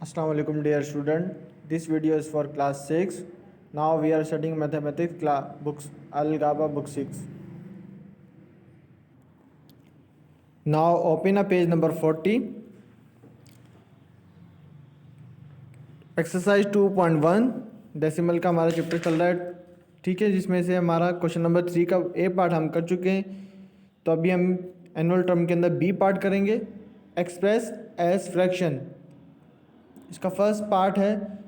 Assalamu alaikum dear student. This video is for class 6. Now we are studying mathematics books Al-Ghaba book 6. Now open a page number 40. Exercise 2.1 decimal का हमारा chapter चल रहा है, ठीक है, जिसमें से हमारा क्वेश्चन नंबर 3 का ए पार्ट हम कर चुके हैं। तो अभी हम एनुअल टर्म के अंदर बी पार्ट करेंगे, एक्सप्रेस एज फ्रैक्शन। इसका फर्स्ट पार्ट है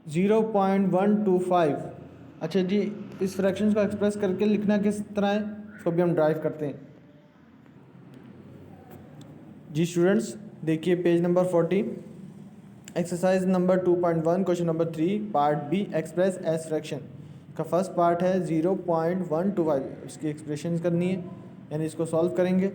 0.125। अच्छा जी, इस फ्रैक्शन को एक्सप्रेस करके लिखना किस तरह है, इसको भी हम ड्राइव करते हैं। जी स्टूडेंट्स, देखिए page number 40, exercise number 2.1 question number 3 part B express as fraction का फर्स्ट पार्ट है 0.125। इसकी एक्सप्रेशन करनी है, यानी इसको सॉल्व करेंगे।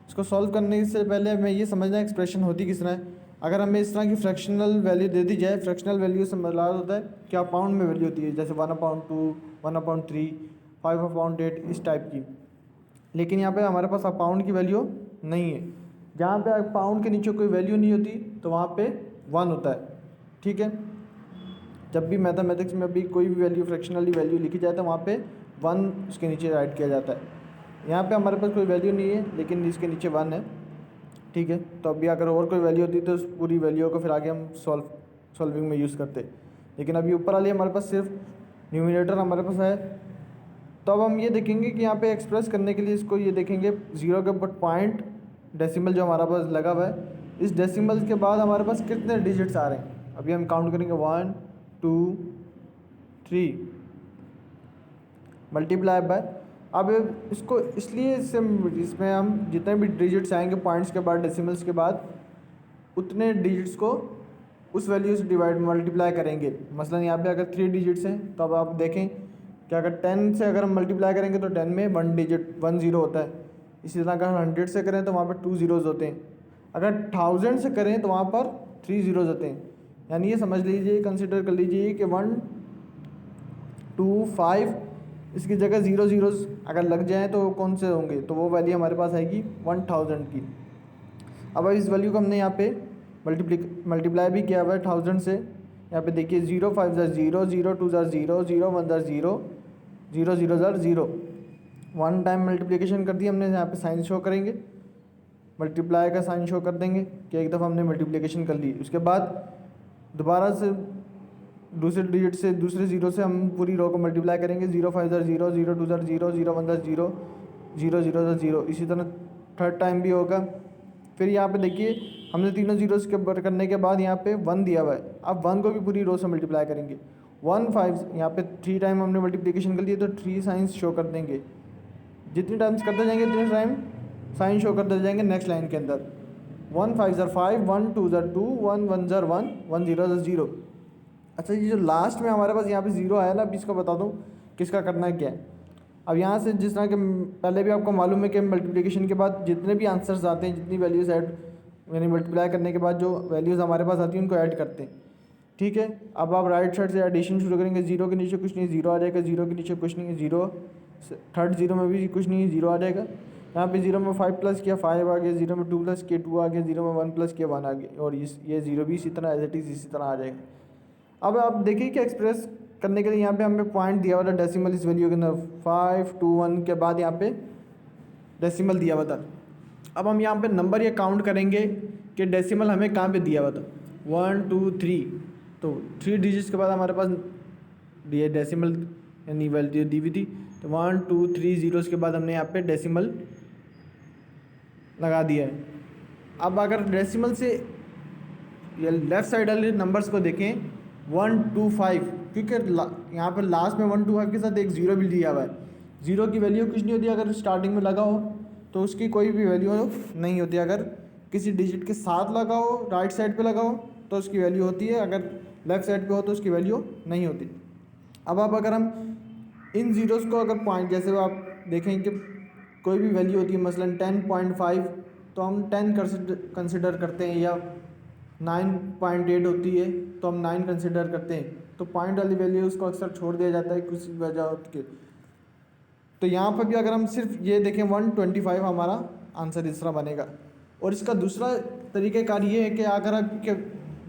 इसको सॉल्व करने से पहले हमें ये समझना है एक्सप्रेशन होती किस तरह है। अगर हमें इस तरह की फ्रैक्शनल वैल्यू दे दी जाए, फ्रैक्शनल वैल्यू से मतलब होता है क्या पाउंड में वैल्यू होती है, जैसे 1/2, 1/3, 5/8 इस टाइप की। लेकिन यहाँ पे हमारे पास पाउंड की वैल्यू नहीं है। जहाँ पे पाउंड के नीचे कोई वैल्यू नहीं होती तो वहाँ पे 1 होता है, ठीक है। जब भी मैथमेटिक्स में भी कोई भी वैल्यू फ्रैक्शनली वैल्यू लिखी जाए तो वहाँ पे 1 उसके नीचे राइट किया जाता है। यहाँ पे हमारे पास कोई वैल्यू नहीं है, लेकिन इसके नीचे 1 है, ठीक है। तो अभी अगर और कोई वैल्यू होती तो उस पूरी वैल्यू को फिर आगे हम सॉल्विंग में यूज़ करते। लेकिन अभी ऊपर वाली हमारे पास सिर्फ न्यूमिनेटर हमारे पास है। तो अब हम ये देखेंगे कि यहाँ पे एक्सप्रेस करने के लिए इसको ये देखेंगे 0 के ऊपर पॉइंट डेसिमल जो हमारा पास लगा हुआ है, इस डेसिमल के बाद हमारे पास कितने डिजिट्स आ रहे हैं। अभी हम काउंट करेंगे 1 2 3 मल्टीप्लाई बाय। अब इसको इसलिए इसमें हम जितने भी डिजिट्स आएंगे पॉइंट्स के बाद डेसिमल्स के बाद, उतने डिजिट्स को उस वैल्यू से डिवाइड मल्टीप्लाई करेंगे। मसलन यहाँ पे अगर 3 डिजिट्स हैं तो अब आप देखें कि अगर 10 से अगर हम मल्टीप्लाई करेंगे तो 10 में 1 डिजिट 1 0 होता है। इसी तरह अगर 100 से करें तो वहाँ पर 2 zeros होते हैं। अगर 1000 से करें तो वहाँ पर 3 zeros होते हैं। यानी ये समझ लीजिए, कंसिडर कर लीजिए कि 1 2 5 इसकी जगह 0 zeros अगर लग जाएँ तो कौन से होंगे, तो वो वैल्यू हमारे पास आएगी 1000 की। अब इस वैल्यू को हमने यहाँ पे मल्टीप्लाई भी किया हुआ है 1000 से। यहाँ पे देखिए 0 5 0 0 2 0 0 1 0 0 0 0 1 टाइम मल्टीप्लिकेशन कर दी हमने। यहाँ पे साइन शो करेंगे, मल्टीप्लाई का साइन शो कर देंगे कि एक दफ़ा हमने मल्टीप्लिकेशन कर ली। उसके बाद दोबारा से दूसरे डिजिट से दूसरे ज़ीरो से हम पूरी रो को मल्टीप्लाई करेंगे। 0 5 0 0 2 0 0 1 0 0 0 0। इसी तरह थर्ड टाइम भी होगा। फिर यहाँ पे देखिए हमने तीनों जीरोस के ऊपर करने के बाद यहाँ पे 1 दिया हुआ है। अब 1 को भी पूरी रो से मल्टीप्लाई करेंगे। 1 5 यहाँ पे 3 टाइम हमने मल्टीप्लिकेशन कर लिया तो 3 साइंस शो कर देंगे। जितनी टाइम्स करते जाएंगे उतने टाइम साइन शो करते जाएंगे नेक्स्ट लाइन के अंदर। 1 5 5 1 2 2 1 1 1 1 0 0। अच्छा, ये जो लास्ट में हमारे पास यहाँ पे 0 आया ना, अभी इसको बता दूँ किसका करना है क्या है। अब यहाँ से जिस तरह के पहले भी आपको मालूम है कि मल्टीप्लिकेशन के बाद जितने भी आंसर्स आते हैं, जितनी वैल्यूज़ ऐड यानी मल्टीप्लाई करने के बाद जो वैल्यूज़ हमारे पास आती हैं उनको ऐड करते हैं, ठीक है। अब आप राइट साइड से एडिशन शुरू करेंगे। 0 के नीचे कुछ नहीं, 0 आ जाएगा। 0 के नीचे कुछ नहीं है, 0। थर्ड 0 में भी कुछ नहीं है, 0 आ जाएगा। यहाँ पे 0 में 5 प्लस किया 5 आ गया, 0 में 2 प्लस किया 2 आ गया, 0 में 1 प्लस किया 1 आ गया, और ये 0 भी इसी तरह एज इट इज़ इसी तरह आ जाएगा। अब आप देखिए कि एक्सप्रेस करने के लिए यहाँ पे हमें पॉइंट दिया हुआ था डेसिमल इस वैल्यू के अंदर 5 2 1 के बाद यहाँ पे डेसिमल दिया हुआ था। अब हम यहाँ पे नंबर ये काउंट करेंगे कि डेसिमल हमें कहाँ पे दिया हुआ था। 1 2 3, तो 3 डिजिट्स के बाद हमारे पास ये डेसिमल यानी वैल्यू दी हुई थी। तो 1 2 3 zeros के बाद हमने यहाँ पे डेसिमल लगा दिया है। अब अगर डेसिमल से ये लेफ़्ट साइड वाले नंबर्स को देखें 1 2 5, क्योंकि यहाँ पर लास्ट में 1 2 5 के साथ एक 0 भी दिया हुआ है। 0 की वैल्यू कुछ नहीं होती, अगर स्टार्टिंग में लगा हो तो उसकी कोई भी वैल्यू नहीं होती। अगर किसी डिजिट के साथ लगा हो, राइट साइड पे लगा हो तो उसकी वैल्यू होती है, अगर लेफ़्ट साइड पे हो तो उसकी वैल्यू नहीं होती। अब अगर हम इन ज़ीरोज़ को अगर पॉइंट जैसे आप देखें कि कोई भी वैल्यू होती है, मसलन 10.5 तो हम 10 कंसिडर करते हैं, या 9.8 होती है तो हम 9 कंसिडर करते हैं। तो पॉइंट वाली वैल्यू उसको अक्सर छोड़ दिया जाता है किसी वजह के। तो यहाँ पर भी अगर हम सिर्फ ये देखें 125 हमारा आंसर इस तरह बनेगा। और इसका दूसरा तरीक़ाकार ये है कि अगर आप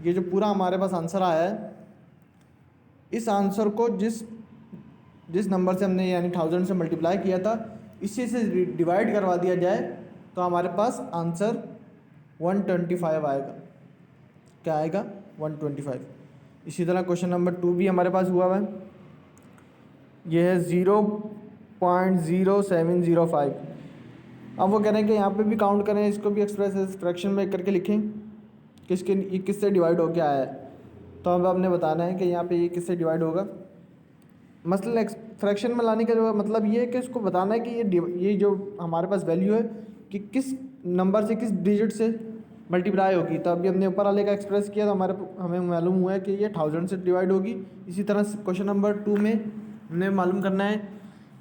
ये जो पूरा हमारे पास आंसर आया है, इस आंसर को जिस नंबर से हमने यानी 1000 से मल्टीप्लाई किया था इसी से डिवाइड करवा दिया जाए तो हमारे पास आंसर 125 आएगा। क्या आएगा? 125। इसी तरह क्वेश्चन नंबर 2 भी हमारे पास हुआ है। यह है 0.0705। अब वो कह रहे हैं कि यहाँ पे भी काउंट करें, इसको भी एक्सप्रेस फ्रैक्शन में करके लिखें ये किससे डिवाइड होकर आया है। तो अब आपने बताना है कि यहाँ पे ये किससे डिवाइड होगा। मसलन फ्रैक्शन में लाने का जो मतलब ये है कि उसको बताना है कि ये जो हमारे पास वैल्यू है कि किस नंबर से किस डिजिट से मल्टीप्लाई होगी। तो अभी हमने ऊपर वाले का एक्सप्रेस किया तो हमें मालूम हुआ है कि ये 1000 से डिवाइड होगी। इसी तरह क्वेश्चन नंबर 2 में हमने मालूम करना है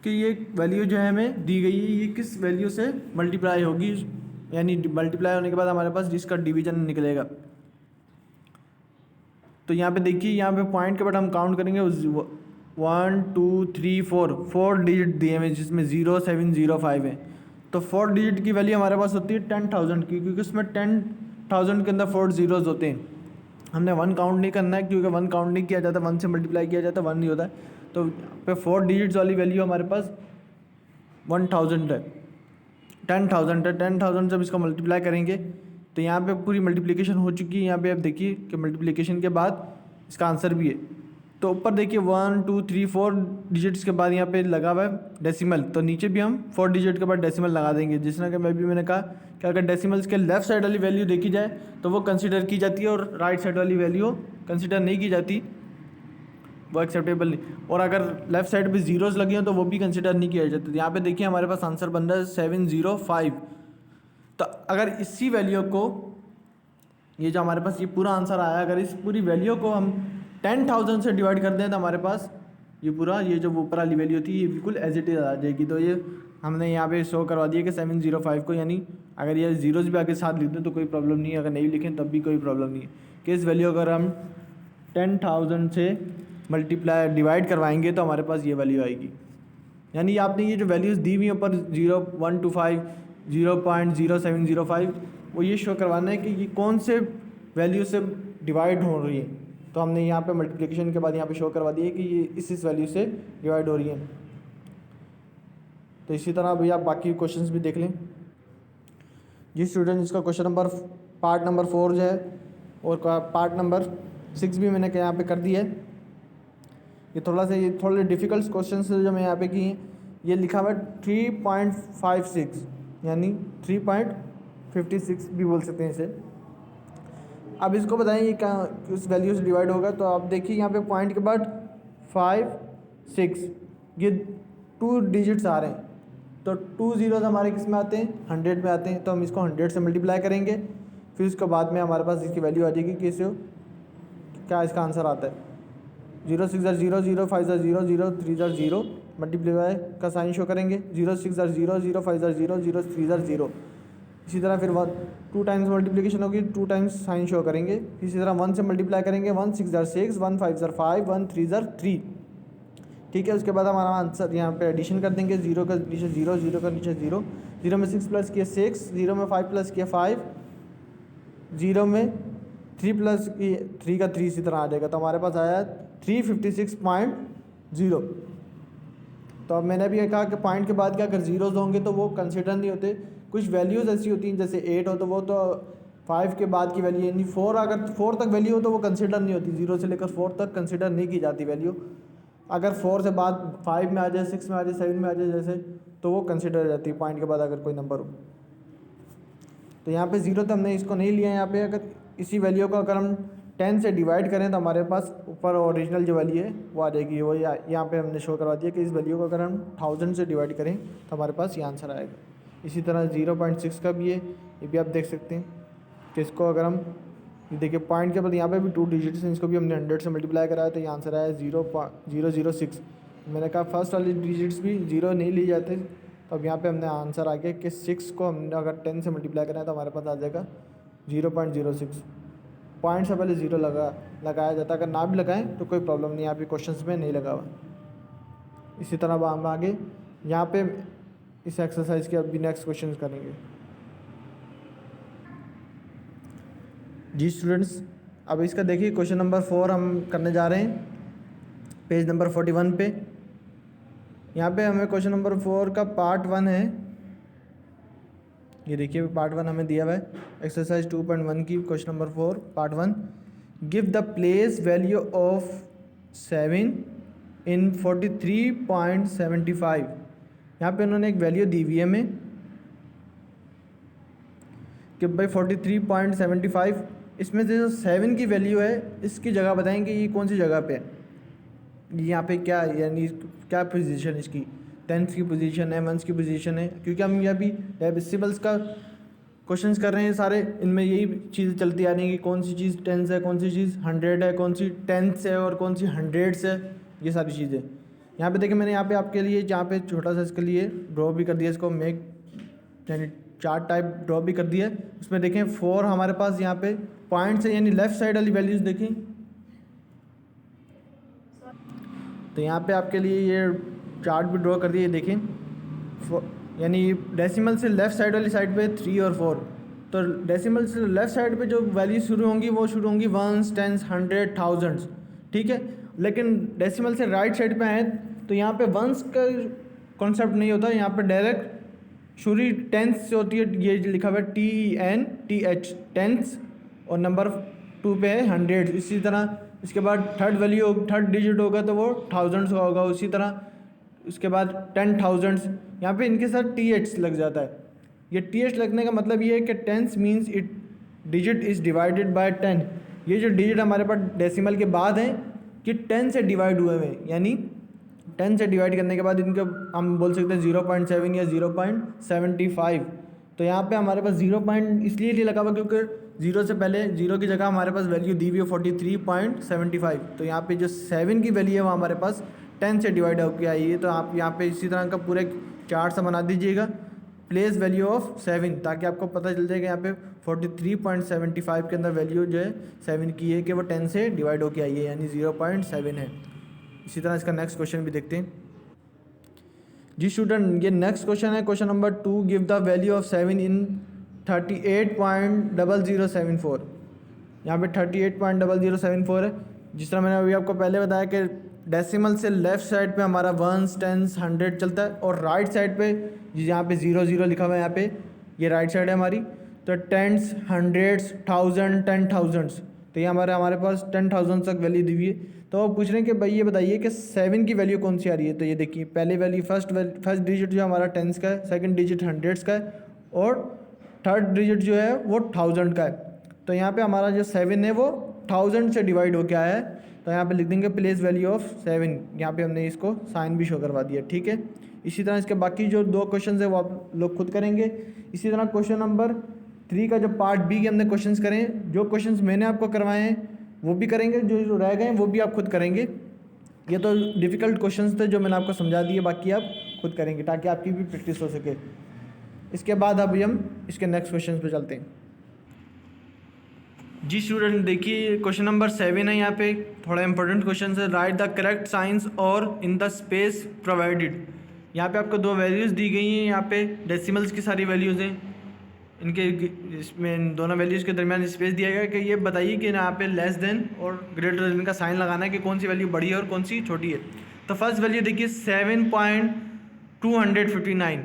कि ये वैल्यू जो है हमें दी गई है ये किस वैल्यू से मल्टीप्लाई होगी, यानी मल्टीप्लाई होने के बाद हमारे पास जिसका डिवीजन निकलेगा। तो यहाँ पे देखिए, यहाँ पे पॉइंट के बाद हम काउंट करेंगे 1 2 3 4 डिजिट दिए हुए जिसमें 0705 है। तो 4 डिजिट की वैल्यू हमारे पास होती है 10,000 की, क्योंकि उसमें 10,000 के अंदर 4 जीरोज़ होते हैं। हमने 1 काउंट नहीं करना है क्योंकि 1 काउंट नहीं किया जाता, 1 से मल्टीप्लाई किया जाता 1 नहीं होता है। तो पे 4 डिजिट्स वाली वैल्यू हमारे पास 1000 है, 10,000 है। 10,000 जब इसको मल्टीप्लाई करेंगे तो यहाँ पे पूरी मल्टीप्लिकेशन हो चुकी है। यहाँ पे आप देखिए कि मल्टीप्लिकेशन के बाद इसका आंसर भी है। तो ऊपर देखिए 1 2 3 4 डिजिट्स के बाद यहाँ पे लगा हुआ है डेसिमल, तो नीचे भी हम 4 डिजिट के बाद डेसिमल लगा देंगे। जिस तरह कि मैंने कहा कि अगर डेसिमल्स के लेफ्ट साइड वाली वैल्यू देखी जाए तो वो कंसिडर की जाती है और राइट साइड वाली वैल्यू कंसिडर नहीं की जाती, वो एक्सेप्टेबल नहीं। और अगर लेफ्ट साइड पे जीरोज़ लगी हो तो वो भी कंसिडर नहीं किया जाता। यहाँ पे देखिए हमारे पास आंसर बन रहा है 705। तो अगर इसी वैल्यू को, ये जो हमारे पास ये पूरा आंसर आया, अगर इस पूरी वैल्यू को हम 10,000 से डिवाइड कर दें तो हमारे पास ये पूरा ये जो ऊपर वाली वैल्यू थी ये बिल्कुल एज इट इज आ जाएगी। तो ये हमने यहाँ पे शो करवा दिया कि 705 को, यानी अगर ये जीरोज़ भी आगे साथ लिख दें तो कोई प्रॉब्लम नहीं है, अगर नहीं लिखें तब भी कोई प्रॉब्लम नहीं है। कि इस वैल्यू अगर हम 10,000 से मल्टीप्लाई डिवाइड करवाएंगे तो हमारे पास ये वैल्यू आएगी। यानी आपने ये जो वैल्यूज़ दी हुई हैं ऊपर 0.125 0.0705 वो ये शो करवाना है कि ये कौन से वैल्यू से डिवाइड हो रही है। तो हमने यहाँ पे मल्टीप्लिकेशन के बाद यहाँ पे शो करवा दिया कि ये इस वैल्यू से डिवाइड हो रही है। तो इसी तरह भैया आप बाकी क्वेश्चंस भी देख लें। जी स्टूडेंट, इसका क्वेश्चन नंबर पार्ट नंबर 4 जो है और पार्ट नंबर 6 भी मैंने यहाँ पे कर दिया है। ये थोड़े डिफ़िकल्ट क्वेश्चन जो मैं यहाँ पे किए हैं, ये लिखा हुआ है 3.56 यानी 3.56 भी बोल सकते हैं इसे। अब इसको बताएं ये कहाँ किस वैल्यू से डिवाइड होगा। तो आप देखिए यहाँ पे पॉइंट के बाद 5 6 ये 2 डिजिट्स आ रहे हैं। तो 2 जीरोज़ हमारे किस में आते हैं? 100 में आते हैं। तो हम इसको 100 से मल्टीप्लाई करेंगे, फिर उसके बाद में हमारे पास इसकी वैल्यू आ जाएगी कि इसे क्या इसका आंसर आता है 0 6 0 0 5 0 0 3 0 मल्टीप्लाई का साइन शो करेंगे 0 6 0 0 5 0 0 3 0। इसी तरह फिर 2 टाइम्स मल्टीप्लिकेशन होगी, 2 टाइम्स साइन शो करेंगे। इसी तरह 1 से मल्टीप्लाई करेंगे 1 6 6 1 5 5 1 3 3। ठीक है, उसके बाद हमारा आंसर यहाँ पे एडिशन कर देंगे। 0 का नीचे 0 0 का नीचे 0 0 में 6 प्लस किया 6 0 में 5 प्लस किया 5 0 में 3 प्लस की 3 का 3 इसी तरह आ जाएगा। तो हमारे पास आया 356.0। तो अब मैंने भी कहा कि पॉइंट के बाद क्या अगर जीरोज़ होंगे तो वो कंसिडर नहीं होते। कुछ वैल्यूज़ ऐसी होती हैं जैसे 8 हो तो वो तो 5 के बाद की वैल्यू, यानी 4 अगर 4 तक वैल्यू हो तो वो कंसिडर नहीं होती। 0 से लेकर 4 तक कंसिडर नहीं की जाती वैल्यू। अगर 4 से बाद 5 में आ जाए 6 में आ जाए 7 में आ जाए जैसे, तो वो कंसिडर हो जाती है पॉइंट के बाद अगर कोई नंबर हो। तो यहाँ पे 0 तो हमने इसको नहीं लिया। यहाँ पे अगर इसी वैल्यू को अगर हम 10 से डिवाइड करें तो हमारे पास ऊपर ओरिजिनल जो वैल्यू है वो आ जाएगी। वो यहाँ पे हमने शो करवा दिया कि इस वैल्यू को अगर हम 1000 से डिवाइड करें तो हमारे पास ये आंसर आएगा। इसी तरह 0.6 का भी है, ये भी आप देख सकते हैं कि इसको अगर हम देखिए पॉइंट के बाद यहाँ पे भी 2 डिजिट्स हैं, इसको भी हमने 100 से मल्टीप्लाई कराया तो ये आंसर आया 0.006। मैंने कहा फर्स्ट वाले डिजिट्स भी 0 नहीं लिए जाते, तो अब यहाँ पे हमने आंसर आ गया कि 6 को हमने अगर 10 से मल्टीप्लाई कराया तो हमारे पास आ जाएगा 0.06। पॉइंट से पहले 0 लगाया जाता है, अगर ना भी लगाएं तो कोई प्रॉब्लम नहीं, यहाँ पे क्वेश्चंस में नहीं लगा हुआ। इसी तरह हम आगे यहाँ पे इस एक्सरसाइज के अभी नेक्स्ट क्वेश्चन करेंगे। जी स्टूडेंट्स, अब इसका देखिए क्वेश्चन नंबर 4 हम करने जा रहे हैं पेज नंबर 41 पे। यहाँ पे हमें क्वेश्चन नंबर 4 का पार्ट 1 है, ये देखिए पार्ट 1 हमें दिया हुआ है एक्सरसाइज 2.1 की question number 4 part 1। Give the place value of 7 इन 43.75। यहाँ पे उन्होंने एक वैल्यू दी हुई है हमें कि भाई 43.75, इसमें से जो 7 की वैल्यू है इसकी जगह बताएंगे ये कौन सी जगह पे है, यहाँ पे क्या यानी क्या पोजीशन इसकी, टेंस की पोजीशन है, मंथ्स की पोजीशन है, क्योंकि हम ये अभी डेसिमल्स का क्वेश्चंस कर रहे हैं सारे, इनमें यही चीज़ें चलती आ रही हैं कि कौन सी चीज़ टेंस है, कौन सी चीज़ 100 है, कौन सी टेंस है और कौन सी हंड्रेड्स है, ये सारी चीज़ें। यहाँ पे देखिए मैंने यहाँ पे आपके लिए जहाँ पे छोटा सा इसके लिए ड्रॉ भी कर दिया इसको, मेक यानी चार्ट टाइप ड्रॉ भी कर दिया है। उसमें देखें 4 हमारे पास यहाँ पे पॉइंट्स है, यानी लेफ़्ट साइड वाली वैल्यूज़ देखें तो यहाँ पे आपके लिए ये चार्ट भी ड्रॉ कर दिए देखें, यानी डेसिमल से लेफ़्ट साइड वाली साइड पे 3 और 4, तो डेसिमल से लेफ़्ट साइड पे जो वैल्यू शुरू होंगी वो शुरू होंगी वंस, टेंस, हंड्रेड, थाउजेंड्स, ठीक है। लेकिन डेसिमल से राइट साइड पे आए तो यहाँ पे वंस का कॉन्सेप्ट नहीं होता, यहाँ पे डायरेक्ट शुरू टेंस से होती है, ये लिखा हुआ है TENTH टेंस, और नंबर 2 पे है हंड्रेड। इसी तरह इसके बाद थर्ड डिजिट होगा तो वो थाउजेंड्स का होगा, उसी तरह उसके बाद 10,000, यहाँ पे इनके साथ TH लग जाता है। ये TH लगने का मतलब ये है कि tens means it digit is divided by 10। ये जो डिजिट हमारे पास डेसिमल के बाद हैं कि 10 से डिवाइड हुए हैं, यानी 10 से डिवाइड करने के बाद इनका हम बोल सकते हैं 0.7 या 0.75। तो यहाँ पे हमारे पास 0 पॉइंट इसलिए नहीं लगा हुआ क्योंकि 0 से पहले 0 की जगह हमारे पास वैल्यू दी हुई है 43.75। तो यहाँ पे जो 7 की वैल्यू है वो हमारे पास 10 से डिवाइड होकर आई है। तो आप यहाँ पे इसी तरह का पूरे चार्ट सा बना दीजिएगा, प्लेस वैल्यू ऑफ 7, ताकि आपको पता चल जाएगा यहाँ पे 43.75 के अंदर वैल्यू जो है 7 की है कि वो 10 से डिवाइड होकर आई है, यानी 0.7 है। इसी तरह इसका नेक्स्ट क्वेश्चन भी देखते हैं जी स्टूडेंट। ये नेक्स्ट क्वेश्चन है question number 2। Give the value of 7 इन 38.0074। यहाँ पे 38.0074 है। जिस तरह मैंने अभी आपको पहले बताया कि डेसिमल से लेफ़्ट साइड पे हमारा वंस, टेंस, हंड्रेड चलता है, और राइट साइड पे यहाँ पे 00 लिखा हुआ है, यहाँ पे ये राइट साइड है हमारी। तो टेंस, हंड्रेड्स, थाउजेंड, 10,000, तो ये हमारे पास 10,000 तक वैल्यू दी हुई है। तो वो पूछ रहे हैं कि भाई ये बताइए कि 7 की वैल्यू कौन सी आ रही है। तो ये देखिए पहली वैल्यू फर्स्ट डिजिट जो हमारा टेंस का है, सेकंड डिजिट हंड्रेड्स का है, और थर्ड डिजिट जो है वो 1000 का है। तो यहाँ पे हमारा जो 7 है वो 1000 से डिवाइड हो के आया है। तो यहाँ पे लिख देंगे प्लेस वैल्यू ऑफ 7। यहाँ पे हमने इसको साइन भी शो करवा दिया, ठीक है। इसी तरह इसके बाकी जो 2 क्वेश्चन है वो आप लोग खुद करेंगे। इसी तरह क्वेश्चन नंबर 3 का जो पार्ट बी के हमने क्वेश्चंस करें, जो क्वेश्चंस मैंने आपको करवाए हैं वो भी करेंगे, जो रह गए हैं वो भी आप खुद करेंगे। ये तो डिफ़िकल्ट क्वेश्चंस थे जो मैंने आपको समझा दिए, बाकी आप खुद करेंगे ताकि आपकी भी प्रैक्टिस हो सके। इसके बाद अभी हम इसके नेक्स्ट क्वेश्चन पे चलते हैं जी स्टूडेंट। देखिए क्वेश्चन नंबर 7 है, यहाँ पे थोड़ा इंपॉर्टेंट क्वेश्चन है। राइट द करेक्ट साइंस और इन द स्पेस प्रोवाइडेड। यहाँ पे आपको 2 वैल्यूज़ दी गई हैं, यहाँ पे डेसिमल्स की सारी वैल्यूज़ हैं, इनके इसमें दोनों वैल्यूज़ के दरमियान स्पेस दिया गया है कि ये बताइए कि यहाँ पे लेस देन और ग्रेटर देन का साइन लगाना है कि कौन सी वैल्यू बड़ी है और कौन सी छोटी है। तो फर्स्ट वैल्यू देखिए 7.259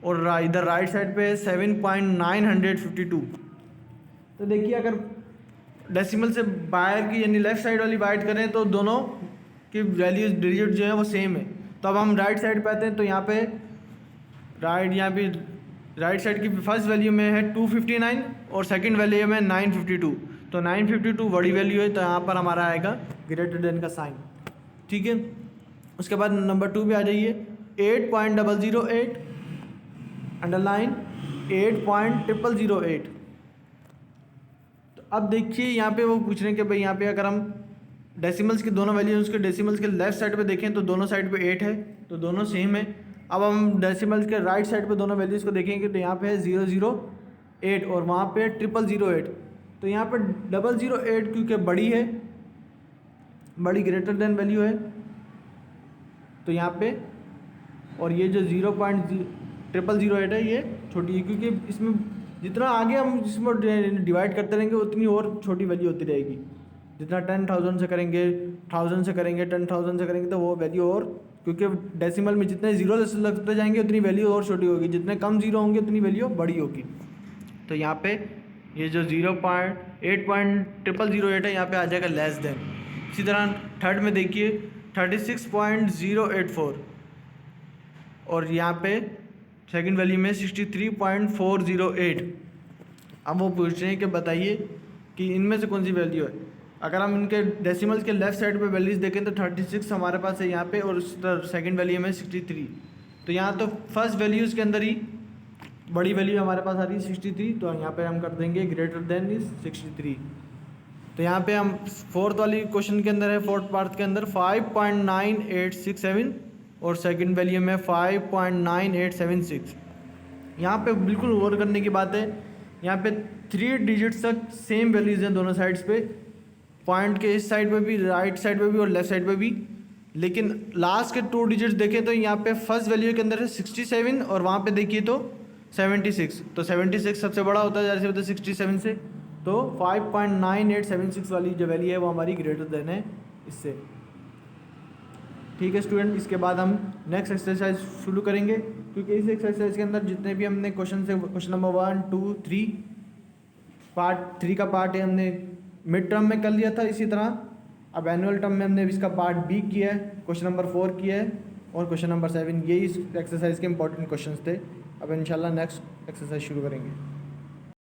और इधर राइट साइड पे 7.952। तो देखिए अगर डेसिमल से बाहर की यानी लेफ़्ट साइड वाली बाइट करें तो दोनों की वैल्यूज डिजिट जो है वो सेम है। तो अब हम राइट साइड पे आते हैं, तो यहाँ पे राइट साइड की फर्स्ट वैल्यू में है 259 और सेकंड वैल्यू में 952। तो 952 बड़ी वैल्यू है, तो यहाँ पर हमारा आएगा ग्रेटर देन का साइन, ठीक है। उसके बाद नंबर 2 पे आ जाइए 8.008 अंडरलाइन 8.008। तो अब देखिए यहाँ पे वो पूछ रहे हैं कि भाई यहाँ पे अगर हम डेसिमल्स की दोनों वैल्यूज उसके डेसिमल्स के लेफ्ट साइड पे देखें तो दोनों साइड पे 8 है, तो दोनों सेम है। अब हम डेसिमल्स के राइट साइड पे दोनों वैल्यूज़ को देखेंगे तो यहाँ पे है 008 और वहाँ पे 008। तो यहाँ पे 008 क्योंकि बड़ी है, बड़ी ग्रेटर देन वैल्यू है, तो यहाँ पे, और ये जो 0.008 है ये छोटी है क्योंकि इसमें जितना आगे हम इसमें डिवाइड करते रहेंगे उतनी और छोटी वैल्यू होती रहेगी। जितना 10,000 से करेंगे, 1000 से करेंगे, 10,000 से करेंगे तो वो वैल्यू और, क्योंकि डेसिमल में जितने जीरो लगते जाएंगे उतनी वैल्यू और छोटी होगी, जितने कम जीरो होंगे उतनी वैल्यू बड़ी होगी। तो यहाँ पे ये जो 0.8.0008 है यहाँ पे आ जाएगा लेस देन। इसी तरह थर्ड में देखिए 36.084 और यहाँ पे सेकंड वैल्यू में 63.408। अब वो पूछ रहे हैं कि बताइए कि इनमें से कौन सी वैल्यू है। अगर हम इनके डेसिमल्स के लेफ्ट साइड पे वैल्यूज देखें तो 36 हमारे पास है यहाँ पे और सेकंड वैल्यू में 63। तो यहाँ तो फर्स्ट वैल्यूज़ के अंदर ही बड़ी वैल्यू हमारे पास आ रही है 63, तो यहाँ पे हम कर देंगे ग्रेटर देन इज 63। तो यहाँ पे हम फोर्थ वाली क्वेश्चन के अंदर है, फोर्थ पार्ट के अंदर 5.9867 और सेकंड वैल्यू में 5.9876। यहाँ पे बिल्कुल गौर करने की बात है, यहाँ पे 3 डिजिट्स तक सेम वैल्यूज़ हैं दोनों साइड्स पे, पॉइंट के इस साइड पे भी, राइट साइड पे भी और लेफ्ट साइड पे भी। लेकिन लास्ट के 2 डिजिट्स देखें तो यहाँ पे फर्स्ट वैल्यू के अंदर है 67 और वहाँ पे देखिए तो 76। तो 76 सबसे बड़ा होता है जैसे होता है 67 से, तो 5.9876 वाली जो वैल्यू है वो हमारी ग्रेटर देन है इससे। ठीक है स्टूडेंट, इसके बाद हम नेक्स्ट एक्सरसाइज शुरू करेंगे, क्योंकि इस एक्सरसाइज के अंदर जितने भी हमने क्वेश्चन से, क्वेश्चन नंबर 1, 2, 3, पार्ट 3 का पार्ट है हमने मिड टर्म में कर लिया था। इसी तरह अब एनुअल टर्म में हमने इसका पार्ट बी किया है, क्वेश्चन नंबर 4 किया है और क्वेश्चन नंबर 7। यही इस एक्सरसाइज के इंपॉर्टेंट क्वेश्चंस थे। अब इंशाल्लाह नेक्स्ट एक्सरसाइज शुरू करेंगे।